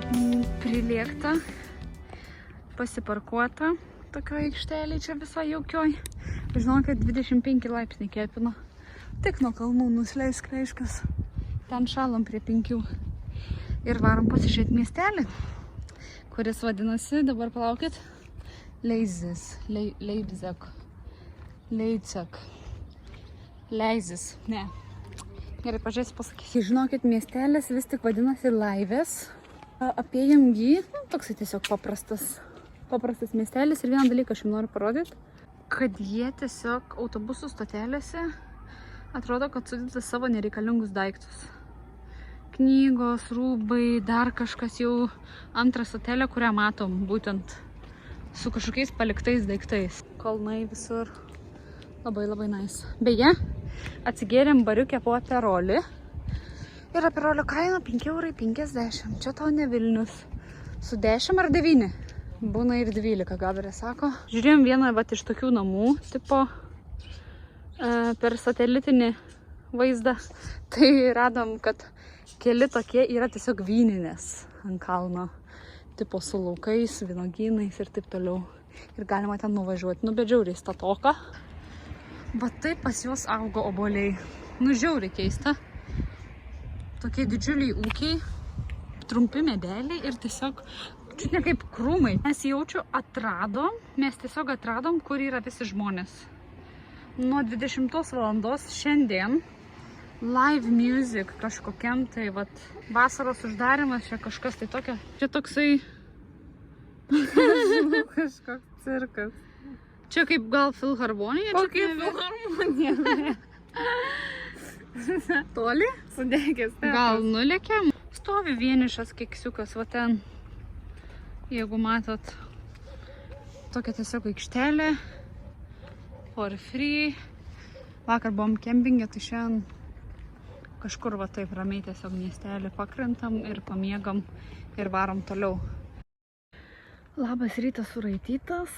Prilėkta, pasiparkuota, tokio aikštelė čia visai jaukioj. Žinau, kad 25 laipsniai kepino. Tik nuo kalnų nusileisk, reiškas. Ten šalam prie 5. Ir varom pasižiūrėti miestelį, kuris vadinasi, dabar palaukit, Leizis, ne. Gerai, pažiūrėsiu pasakyti. Žinokit, miestelis vis tik vadinasi Laivės. Apėjom jį, toksai tiesiog paprastas miestelis. Ir vieną dalyką aš jums noriu parodyti, kad jie tiesiog autobusų stotelėse atrodo, kad sudėti savo nereikalingus daiktus. Knygos, rūbai, dar kažkas, jau antrą stotelę, kurią matom, būtent su kažkokiais paliktais daiktais. Kalnai visur. Labai nice. Beje, atsigėrėm bariukę po aperolį. Ir aperolio kaina 5,50 €. Čia tau ne Vilnius. Su 10 ar 9. Būna ir 12, Gabrielė sako. Žiūrėjom vieną iš tokių namų, tipo per satelitinį vaizdą. Tai radom, kad keli tokie yra tiesiog vyninės ant kalno. Tipo su laukais, vynogynais ir taip toliau. Ir galima ten nuvažiuoti. Nu, bet žiauriai statoka. Bet taip pas juos augo obuoliai. Nu, žiauriai keista. Tokie didžiuliai ūkiai, trumpi medeliai ir tiesiog, čia ne kaip krūmai. Mes tiesiog atradom, kur yra visi žmonės. Nuo 20 valandos šiandien live music kažkokiam, tai vat vasaros uždarimas, čia kažkas tai tokio. Čia toksai kažkoks cirkas. Čia kaip gal filharmonija? O kaip filharmonija? Toli? Sudegęs. Gal nulėkėm? Stovi vienišas keksiukas, va ten. Jeigu matot, tokia tiesiog aikštelė. For free. Vakar buvom kempinge, tai šiandien kažkur va taip ramiai tiesiog miestelį pakrentam ir pamiegam ir varom toliau. Labas rytas suraitytas.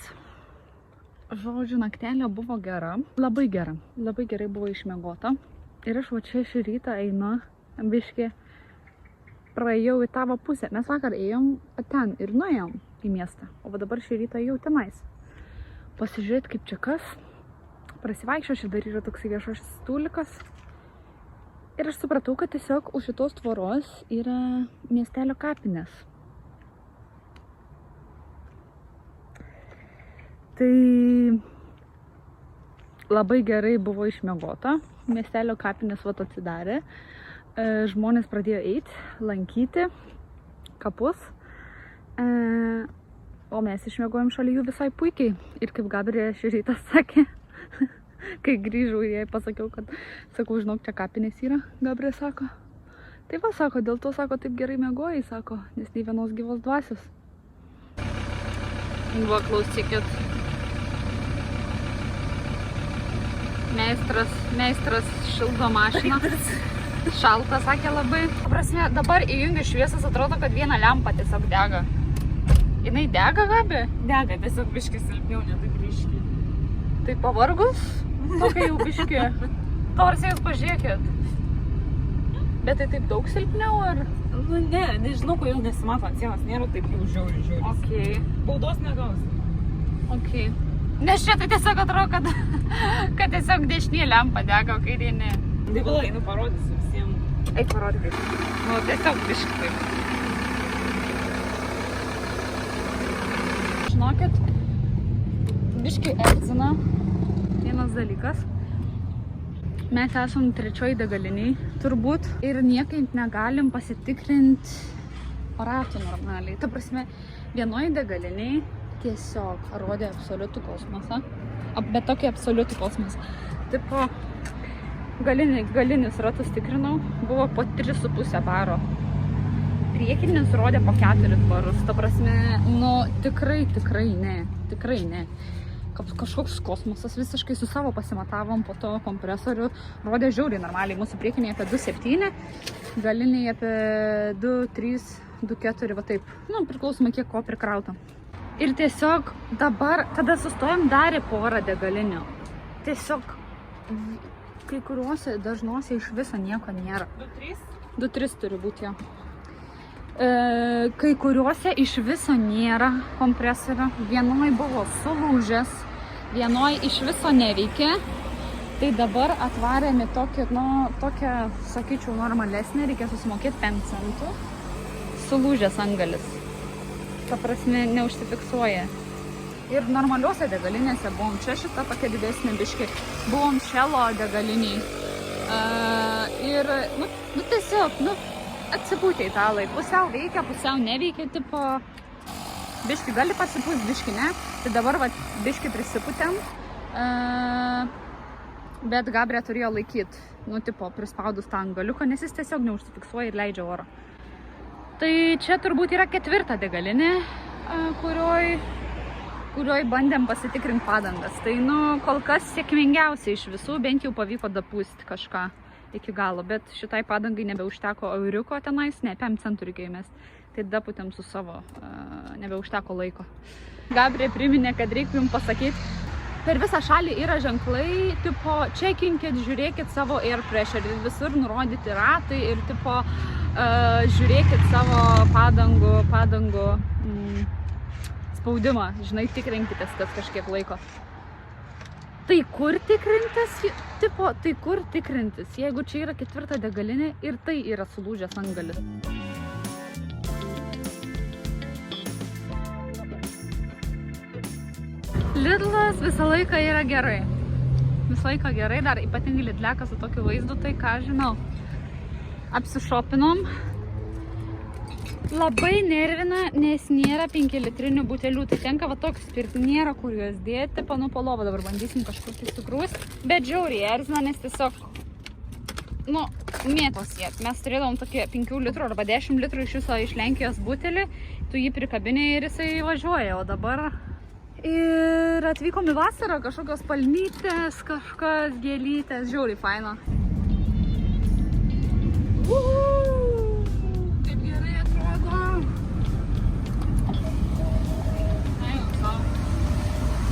Žodžiu, naktelė buvo gera. Labai gera. Labai gerai buvo išmiegota. Ir aš va čia šį rytą einu, biškį praėjau į tavo pusę. Mes vakar ėjom ten ir nuėjom į miestą. O va dabar šį rytą ėjau tenais. Pasižiūrėti, kaip čia kas. Prasivaikščiau, šį dar yra toksai viešasis stūlikas. Ir aš supratau, kad tiesiog už šitos tvoros yra miestelio kapinės. Tai labai gerai buvo išmiegota. Miestelio kapinės vat atsidarė. Žmonės pradėjo eiti, lankyti kapus. O mes išmiegojom šalia jų visai puikiai. Ir kaip Gabrielė šį rytą sakė, kai grįžau ir jai pasakiau, kad, sakau, žinok, čia kapinės yra, Gabrielė sako. Tai va, sako, dėl to, sako, taip gerai miegojai, sako, nes nei vienos gyvos dvasios. Va, klausykit. Meistras šildo mašiną. Šalta, sakė labai. Prasme, dabar įjungiu šviesas, atrodo, kad viena lempa tiesiog dega. Jinai dega, Gabi? Dega, tiesiog biškį silpniau, ne taip ryškiai. Tai pavargus? Tokia jau biškį. Tarsi jūs pažiūrėkit. Bet tai taip daug silpniau, ar? Nu, ne, nežinau, ko jau nesimato ant sienos, nėra taip jau žiauriai. Okay. Baudos negausi. Okay. Nes čia tai tiesiog atrodo, kad tiesiog dešinė lempa dega, o kairė ne. Tai gal einu parodysiu visiems. Eik parodyk. Nu, tiesiog biškį taip. Žinokit, biškį erzina vienas dalykas. Mes esam 3 degaliniai, turbūt, ir niekaip negalim pasitikrinti ratų normaliai. Ta prasme, vienoj degaliniai tiesiog rodė absoliutų kosmosą, bet tokį absoliutų kosmosą. Tipo, galinis ratus tikrinau, buvo po 3,5 baro. Priekinis rodė po 4 barus. Ta prasme, nu, tikrai ne. Kažkoks kosmosas, visiškai su savo pasimatavom, po to kompresorių rodė žiauriai normaliai. Mūsų priekiniai apie 2,7, galiniai apie 2,3, 2,4, va taip. Nu, priklausomai kiek ko prikrauta. Ir tiesiog dabar, tada sustojom, darė porą degalinių. Tiesiog kai kuriuose dažnuose iš viso nieko nėra. 2,3? 2,3 turi būti jo. Kai kuriuose iš viso nėra kompresorio. Vienoje buvo sulūžęs, vienoje iš viso neveikė. Tai dabar atvarėme tokią, sakyčiau, normalesnę, reikia susimokėti 5 centų. Sulūžęs antgalis. Ta prasme, neužsifiksuoja. Ir normaliuose degalinėse buvom. Čia šita tokia didesnė biškį. Buvom Shell degaliniai. Ir, tiesiog, atsipūtė italai. Pusiau veikia, pusiau neveikia, tipo, biškį gali pasipūti, biškį ne. Tai dabar, biškį prisipūtėm. Bet Gabriel turėjo laikyti, prispaudus tą angaliuką, nes jis tiesiog neužsifiksuoja ir leidžia oro. Tai čia turbūt yra 4. degalinė, kurioj bandėm pasitikrinti padangas. Tai, kol kas sėkmingiausiai iš visų, bent jau pavyko dapūsti kažką iki galo, bet šitai padangai nebeužteko euriuko tenais, ne, 5 centų reikėjo įmesti. Tai dapūtėm su savo, nebeužteko laiko. Gabriel priminė, kad reikia jums pasakyti, per visą šalį yra ženklai, tipo, čekinkit, žiūrėkit savo air pressure, visur nurodyti ratai ir, tipo, žiūrėkit savo padangų spaudimą, žinai, tikrinkitės kas kažkiek laiko. Tai kur tikrintis, tipo, tai kur tikrintis, jeigu čia yra 4. degalinė ir tai yra sulūžęs antgalis. Lidlas visą laiką yra gerai. Visą laiką gerai, dar ypatingai Lidlekas su tokiu vaizdu, tai ką žinau. Apsišopinom. Labai nervina, nes nėra 5 litrinių butelių. Tai tenka toks pirkti, nėra kur juos dėti. Po lovą dabar bandysim kažkur tai sukrūs. Bet žiauriai erzina, nes tiesiog, mėtos jie. Mes turėdavom tokį 5 litrų arba 10 litrų iš viso iš Lenkijos butelį. Tu jį prikabinė ir jisai važiuoja, o dabar... Ir atvykom į vasarą, kažkokios palmytės, kažkas gėlytės, žiauriai faina. Kaip gerai atrodo.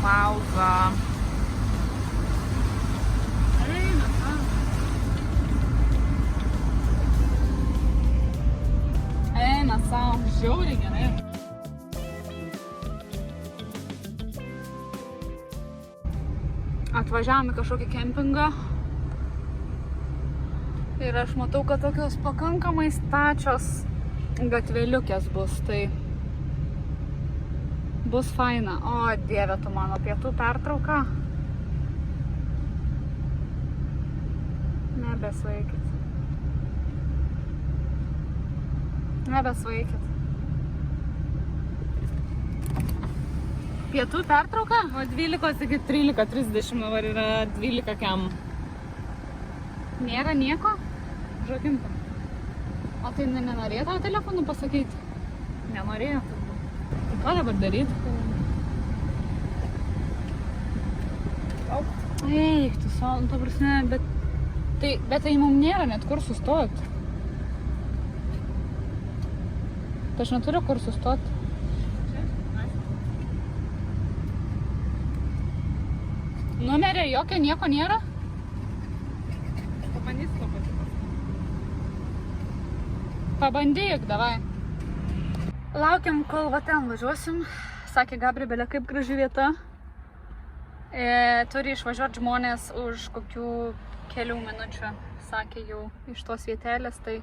Pauza. Eina sau, žiauriai gerai. Atvažiavome kažkokį kempingą ir aš matau, kad tokios pakankamai stačios gatveliukės bus, tai bus faina. O, dieve tu mano, pietų pertrauka. Nebesvaikit. Pietų pertrauka? O 12 iki 13:30 dabar yra 12 kiam. Nėra nieko? Žakinta. O tai nenorėjo tavo telefonu pasakyti? Nenorėjo. Tai ką dabar daryti? Eik, tu savo, ta prasme, bet tai mums nėra net kur sustoti. Tai aš neturiu kur sustoti. Numerio jokio nieko nėra? Pabandyk, davai. Laukiam, kol va ten važiuosim. Sakė Gabriel, belia kaip graži vieta. Turi išvažiuoti žmonės už kokių kelių minučių, sakė jau iš tos vietelės. Tai...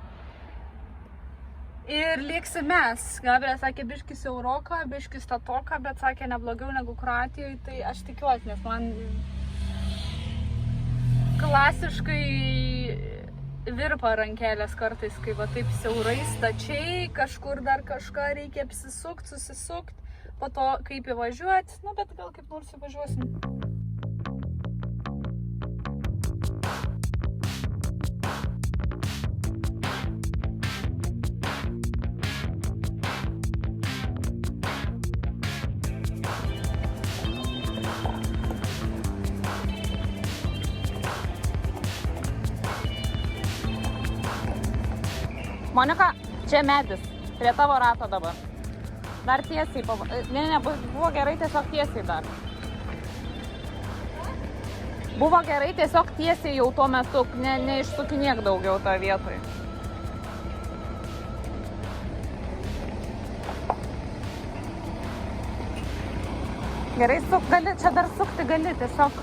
Ir liksim mes. Gabriel sakė biškis siauroka, biškis statoka, bet sakė neblogiau negu Kroatijoje. Tai aš tikiuosi, nes man klasiškai virpa rankelės kartais, kai va taip siaurai, stačiai, kažkur dar kažką reikia apsisukt, susisukt, po to kaip įvažiuoti, bet gal kaip nors įvažiuosim. Monika, čia medis, prie tavo rato dabar. Dar tiesiai, buvo gerai tiesiog tiesiai dar. Buvo gerai tiesiog tiesiai jau tuo metu, neišsukinėk daugiau tą vietoj. Gerai, gali, čia dar sukti gali, tiesiog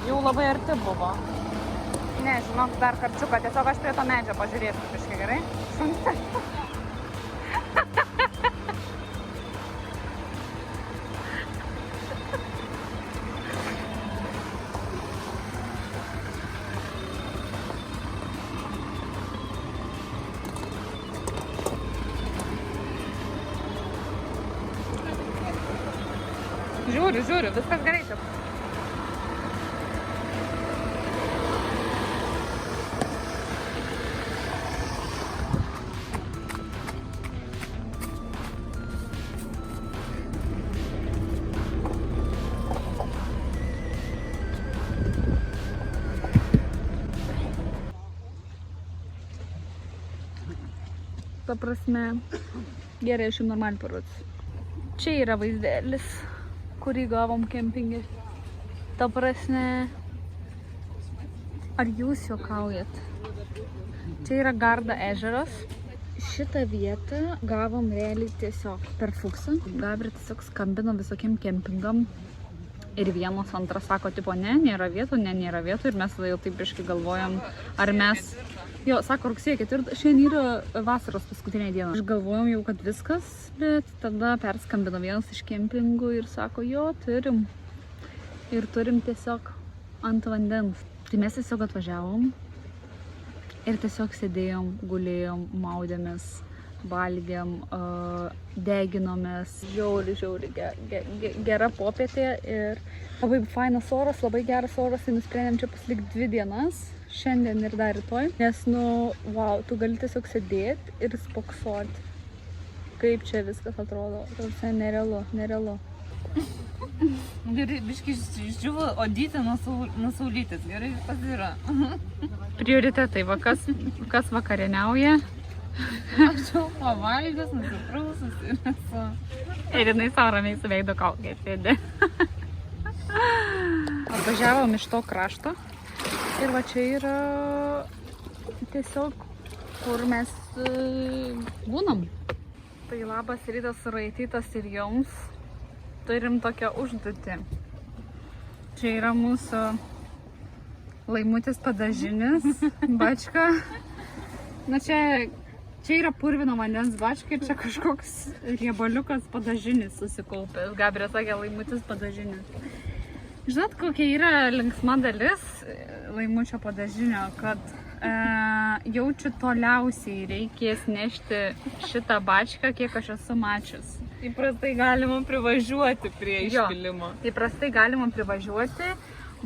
jau labai arti buvo. Ne, žinok, dar karčiuką, tiesiog aš prie to medžio pažiūrėsiu biškai, gerai? Žiūriu, viskas gerai čia. Ta prasme, gerai, aš jums normaliai parodysiu. Čia yra vaizdelis, kurį gavom kempingė. Ta prasme, ar jūs juokaujat? Čia yra Garda ežeras. Šitą vietą gavom realiai tiesiog per Fuksą. Gabriel tiesiog skambino visokiem kempingam. Ir vienas, antras sako, tipo, ne, nėra vietų. Ir mes tada jau taip biškai galvojam, ar mes... Jo, sako, rugsėjo 4, šiandien yra vasaros paskutinė diena. Aš galvojom jau, kad viskas, bet tada perskambino vienas iš kempingų ir sako, jo, turim. Ir turim tiesiog ant vandens. Tai mes tiesiog atvažiavom ir tiesiog sėdėjom, gulėjom, maudėmės, valgėm, deginomės. Žiauri, gera popietė ir labai fainas oras, labai geras oras. Tai nusprendėm čia pasilikti 2 dienas. Šiandien ir dar rytoj, nes, wow, tu gali tiesiog sėdėti ir spoksoti, kaip čia viskas atrodo. Tai nerealu. Gerai, biškai žiūva odytė nuo saulytės, gerai, kas yra. Prioritetai, va, kas vakarieniauja. Aš jau pavalgęs, nusiprausus ir esu. Ir jinai savo ramiai su veido kaukė sėdė. Atvažiavom iš to krašto. Ir va čia yra tiesiog, kur mes būnam. Tai labas rytas suraitytas ir jums. Turim tokią užduotį. Čia yra mūsų laimutis padažinis, bačka. Na čia yra purvino vandens bačka ir čia kažkoks riebaliukas padažinis susikaupęs. Gabriel sakė laimutis padažinis. Žinot, kokia yra linksma dalis laimučio padažinio, kad jaučiu toliausiai reikės nešti šitą bačką, kiek aš esu mačius. Įprastai galima privažiuoti prie išpilimo. Įprastai galima privažiuoti,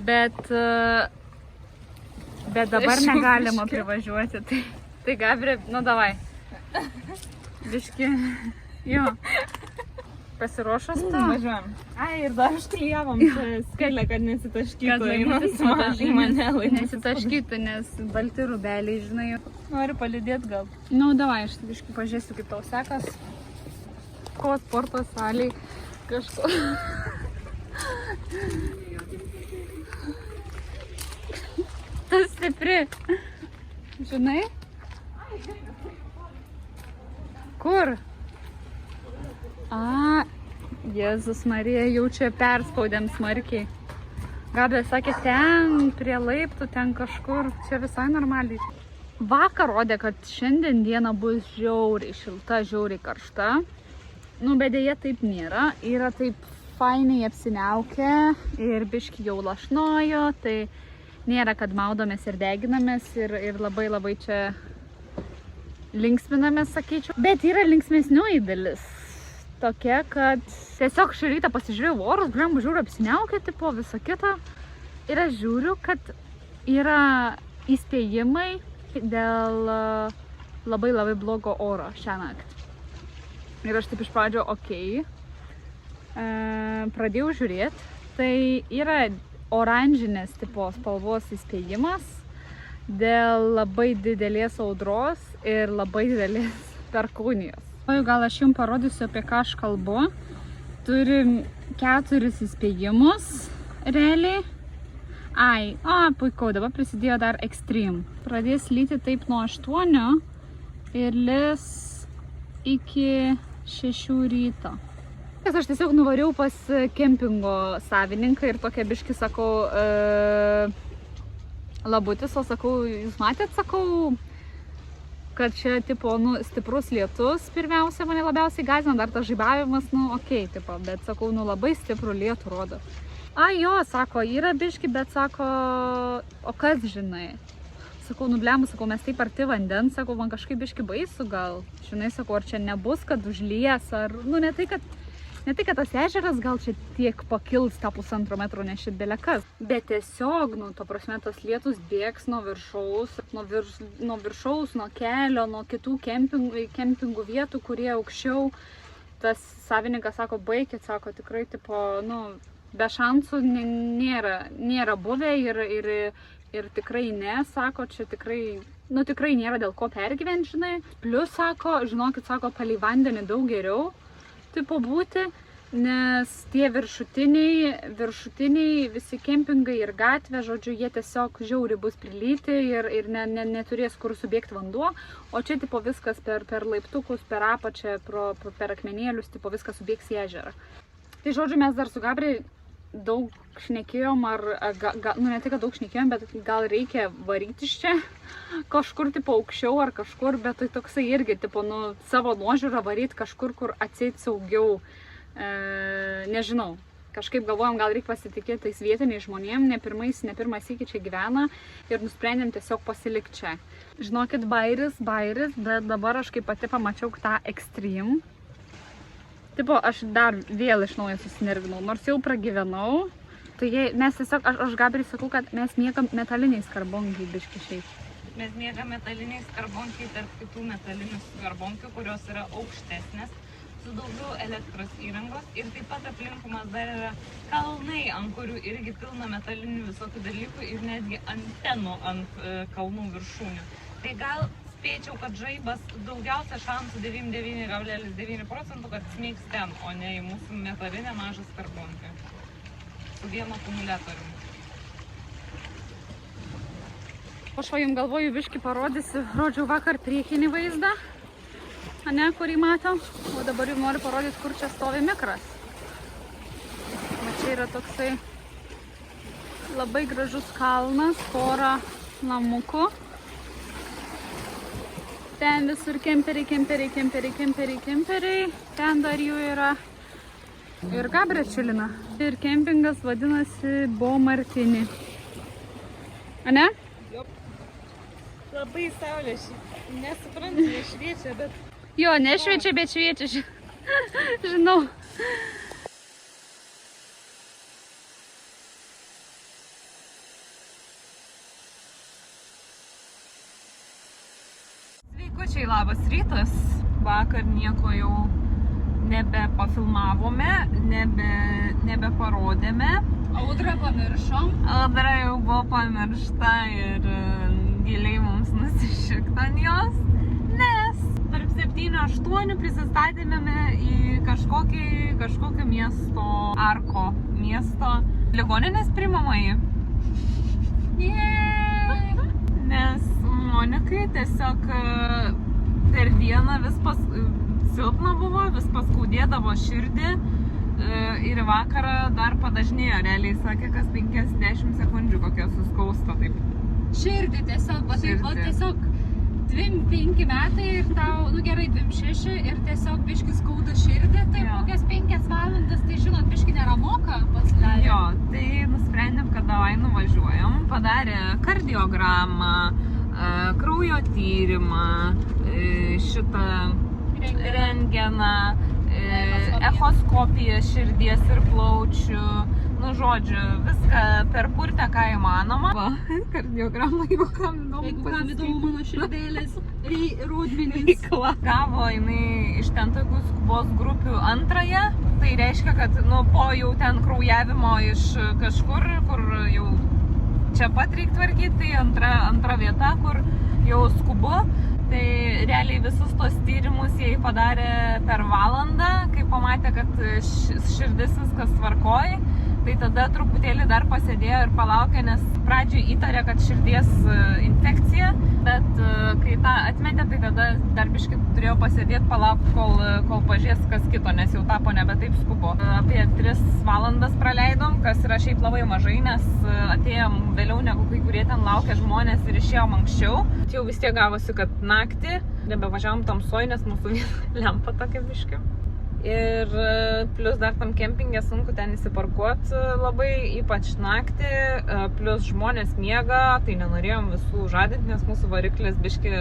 bet dabar negalima privažiuoti. Tai Gabriel, davai. Biški, jo. Pasiruošus to? Važiuojam. Ai, ir dar užklijavom skelę, kad nesitaškytų. Nesitaškytų, nes balti rūbeliai, žinai. Nori palydėti gal? Davai, aš biškai pažiūrėsiu, kaip tau sekas. Ko sporto salėj kažko. Tas stipri. Žinai? Kur? Jėzus Marija, jau čia perspaudėm smarkiai. Gabriel sakė, ten prie laiptų, ten kažkur, čia visai normaliai. Vakar rodė, kad šiandien diena bus žiauriai šilta, žiauriai karšta. Bet dėja taip nėra. Yra taip fainiai apsiniaukę ir biški jau lašnojo, tai nėra, kad maudomės ir deginamės ir labai čia linksminamės, sakyčiau. Bet yra linksmesnioji dalis. Tokia, kad tiesiog šį rytą pasižiūrėjau orus, žiūriu apsiniaukę, tipo visą kitą. Ir aš žiūriu, kad yra įspėjimai dėl labai blogo oro šią naktį. Ir aš taip iš pradžio, pradėjau žiūrėti. Tai yra oranžinės tipo spalvos įspėjimas dėl labai didelės audros ir labai didelės perkūnijos. Gal aš jums parodysiu, apie ką aš kalbu. Turim 4 įspėjimus realiai. Puiku, dabar prisidėjo dar Extreme. Pradės lyti taip nuo 8 ir lis iki 6 ryto. Kas aš tiesiog nuvariau pas kempingo savininką ir tokia biški sakau, Labutis, o sakau, jūs matėt, sakau, kad čia, tipo, nu, stiprus lietus pirmiausia mane labiausiai gąsdina, dar tas žaibavimas, nu, okei, tipo, bet sakau, nu, labai stiprų lietų rodo. Ai, jo, sako, yra biški, bet sako, o kas žinai? Sakau, nublemu, sakau, mes taip arti vandens, sakau, man kažkaip biški baisu gal. Žinai, sakau, ar čia nebus, kad užlies, ar, nu, ne tai, kad tas ežeras gal čia tiek pakils tą 1,5 metro, ne šit belekas. Bet tiesiog, nu, to prasme, tas lietus bėgs nuo viršaus, nuo kelio, nuo kitų kempingų vietų, kurie aukščiau. Tas savininkas sako, baikit, sako, tikrai, tipo, nu, be šansų nėra buvę ir tikrai ne, sako, čia tikrai, nu, tikrai nėra dėl ko pergyventi, žinai. Plius, sako, žinokit, sako, palei vandenį daug geriau, tipo, būti, nes tie viršutiniai visi kempingai ir gatvė, žodžiu, jie tiesiog žiauri bus prilyti ir neturės kur subėgti vanduo, o čia, tipo, viskas per laiptukus, per apačią, per akmenėlius, tipo, viskas subėgs į ežerą. Tai, žodžiu, mes dar su Gabriel daug šnekėjom, nu, ne tik, kad daug šnekėjom, bet gal reikia varyti iš čia, kažkur, tipo, aukščiau ar kažkur, bet tai toksai irgi, tipo, nu, savo nuožiūrą varyti kažkur, kur atseit saugiau, nežinau, kažkaip galvojom, gal reikia pasitikėti tais vietiniais žmonėm, ne pirmą sykį čia gyvena ir nusprendėm tiesiog pasilikti čia. Žinokit, bairis, bet dabar aš kaip pati pamačiau tą Extreme. Tipo, aš dar vėl iš naujo susinervinau, nors jau pragyvenau. Tai mes tiesiog, aš Gabriel sakau, kad mes miegam metaliniais skarbonkiai biški šiaip. Mes miegam metaliniais skarbonkiai tarp kitų metalinių skarbonkių, kurios yra aukštesnės, su daugiau elektros įrangos. Ir taip pat aplinkumas dar yra kalnai, ant kurių irgi pilna metalinių visokių dalykų ir netgi antenų ant kalnų viršūnių. Tai gal spėčiau, kad žaibas daugiausia šansų 99,9%, kad smeigs ten, o ne į mūsų metalinę mažą skarbonkę. Su vienu akumuliatoriumi. Aš jums galvoju, biški parodysiu, rodžiau vakar priekinį vaizdą, ane, kurį matom, o dabar jums noriu parodyti, kur čia stovi mikras. Va čia yra toksai labai gražus kalnas, pora namukų. Ten visur kemperiai. Ten dar jų yra. Ir Gabriel čilina. Ir kempingas vadinasi Bo Martini. Ane? Jop. Labai saulė nesuprantu, nešviečia, bet... Jo, nešviečia, bet šviečia. Žinau. Sveikučiai, labas rytas. Vakar nieko jau nebepafilmavome, nebeparodėme. Audrą pamiršom. Audra jau buvo pamiršta ir giliai mums nusišikta ant jos, nes tarp 7-8 prisistatėme į kažkokio miesto, Arko miesto ligoninės priimamąjį. Nes Monikai tiesiog per dieną vis silpna buvo, vis paskaudėdavo širdį ir vakarą dar padažnėjo, realiai sakė, kas 50 sekundžių kokia suskausta taip. Širdį tiesiog, tiesiog 25 metai ir tau, nu gerai, 26 ir tiesiog biški skauda širdį, tai kokias 5 valandas, tai žinot, biški neramoka pasidarė. Jo, tai nusprendėm, kad davai nuvažiuojam, padarė kardiogramą, kraujo tyrimą, šitą rentgeną, echoskopiją širdies ir plaučių, nu žodžiu, viską perpurtę, ką įmanoma. Va, kardiogramą jau kam įdomu. Jeigu kam įdomu mano širdėlės rodmenys. Gavo jinai iš ten tokių skubos grupių antrąją, tai reiškia, kad nu, po jau ten kraujavimo iš kažkur, kur jau čia pat reikia tvarkyti, tai antra vieta, kur jau skubu. Tai realiai visus tos tyrimus jie padarė per valandą, kai pamatė, kad širdis viskas tvarkoj, tai tada truputėlį dar pasėdėjo ir palaukė, nes pradžioj įtarė, kad širdies infekcija, bet kai tą atmetė, tai tada dar biškį turėjau pasėdėti, palaukti, kol pažiūrės kas kito, nes jau tapo nebe taip skubu. Apie 3 valandas praleidom, kas yra šiaip labai mažai, nes atėjom vėliau negu kai kurie ten laukia žmonės ir išėjom anksčiau. Jau vis tiek gavosi, kad naktį nebevažiavom tamsoj, nes mūsų lempa tokia biškį. Ir plus dar tam kempingė sunku ten įsiparkuoti labai, ypač naktį, plus žmonės miega, tai nenorėjom visų žadinti, nes mūsų variklis biški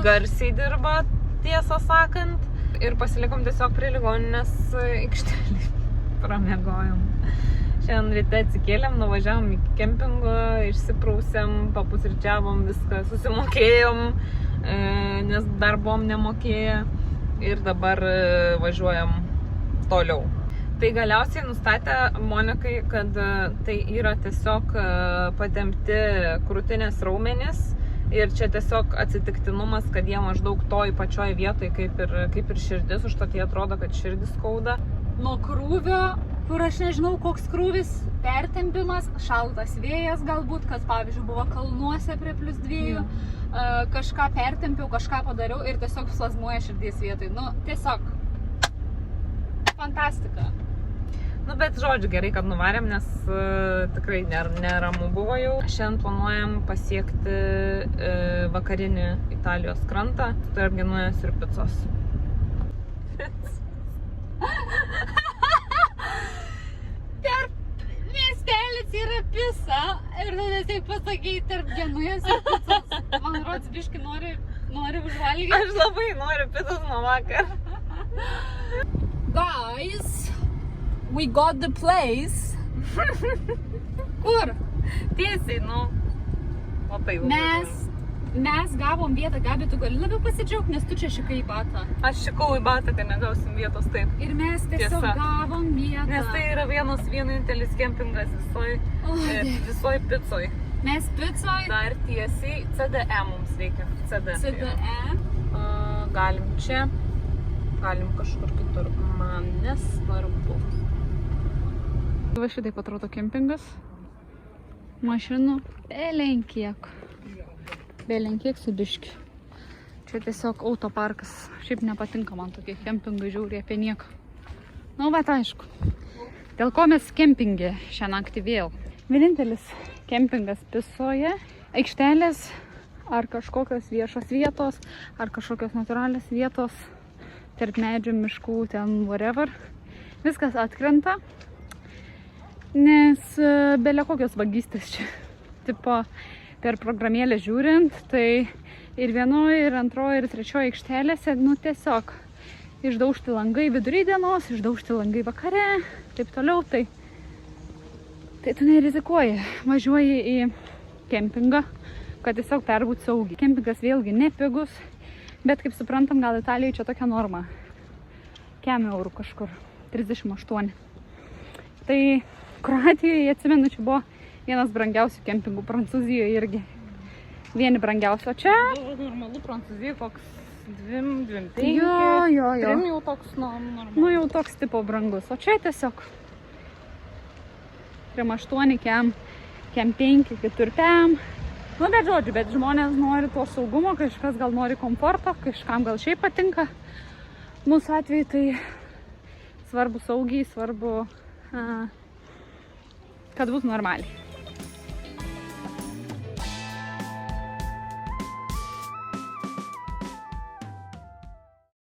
garsiai dirba, tiesą sakant. Ir pasilikom tiesiog prie ligoninės aikštelį, pramiegojom. Šiandien ryte atsikėlėm, nuvažiavom į kempingą, išsiprausėm, papusryčiavom viską, susimokėjom, nes dar buvom nemokėję. Ir dabar važiuojam toliau. Tai galiausiai nustatė Monikai, kad tai yra tiesiog patempti krūtinės raumenys ir čia tiesiog atsitiktinumas, kad jie maždaug toj pačioj vietoj kaip ir širdis, užtat jie atrodo, kad širdis skauda. Nuo krūvio, kur aš nežinau, koks krūvis, pertempimas, šaltas vėjas galbūt, kas pavyzdžiui buvo kalnuose prie +2. Kažką pertempiau, kažką padariau ir tiesiog spazmuoja širdies vietoj. Nu, tiesiog fantastika. Nu, bet žodžiu, gerai, kad nuvarėm, nes tikrai neramu buvo jau. Šiandien planuojam pasiekti vakarinį Italijos krantą, tarp Genujos ir Picos. Miestelis yra Pisa ir tada taip pasakei tarp Genujos ir Picos. Man rods biški nori užvalgyti. Aš labai noriu Picos nuo vakar. Guys, we got the place. Kur? Tiesiai, nu. O tai Mes gavom vietą, Gabi, tu gali labiau pasidžiaugti, nes tu čia šikai į batą. Aš šikau į batą, kad negausim vietos taip. Ir mes tiesiog gavom vietą. Nes tai yra vienintelis kempingas visoj Picoj. Mes Picoj. Dar tiesiai CDE mums reikia. CDE. Galim čia, galim kažkur kitur. Man nesvarbu. Va šitaip atrodo kempingas. Mašinų belenkiek. Belenkiek su biški. Čia tiesiog autoparkas. Šiaip nepatinka man tokie kempingai, žiauriai apie nieką. Nu, bet aišku. Dėl ko mes kempingė šią naktį vėl? Vienintelis kempingas Pisoje. Aikštelės ar kažkokios viešos vietos, ar kažkokios natūralios vietos, tarp medžių, miškų, ten whatever. Viskas atkrenta, nes belia kokios vagystės čia. Tipo, per programėlę žiūrint, tai ir vienoje, ir antroje, ir trečioje aikštelėse, nu tiesiog išdaužti langai vidury dienos, išdaužti langai vakare, taip toliau, tai tu nerizikuoji, važiuoji į kempingą, kad tiesiog perbūt saugiai. Kempingas vėlgi nepigus, bet kaip suprantam, gal Italijoje čia tokia norma. Kem eurų kažkur, 38. Tai Kroatijoje, atsimenu, čia buvo vienas brangiausių kempingų, Prancūzijoje irgi. Vieni brangiausių, o čia? Normalu, Prancūzijoje koks 2,5. Jo. 3 jau toks normalu. Nu jau toks tipo brangus, o čia tiesiog 3,8, kem 5, kitur pem. Nu bet žodžiu, bet žmonės nori to saugumo, kažkas gal nori komforto, kažkam gal šiaip patinka. Mūsų atveju tai svarbu saugiai, svarbu, kad būtų normaliai.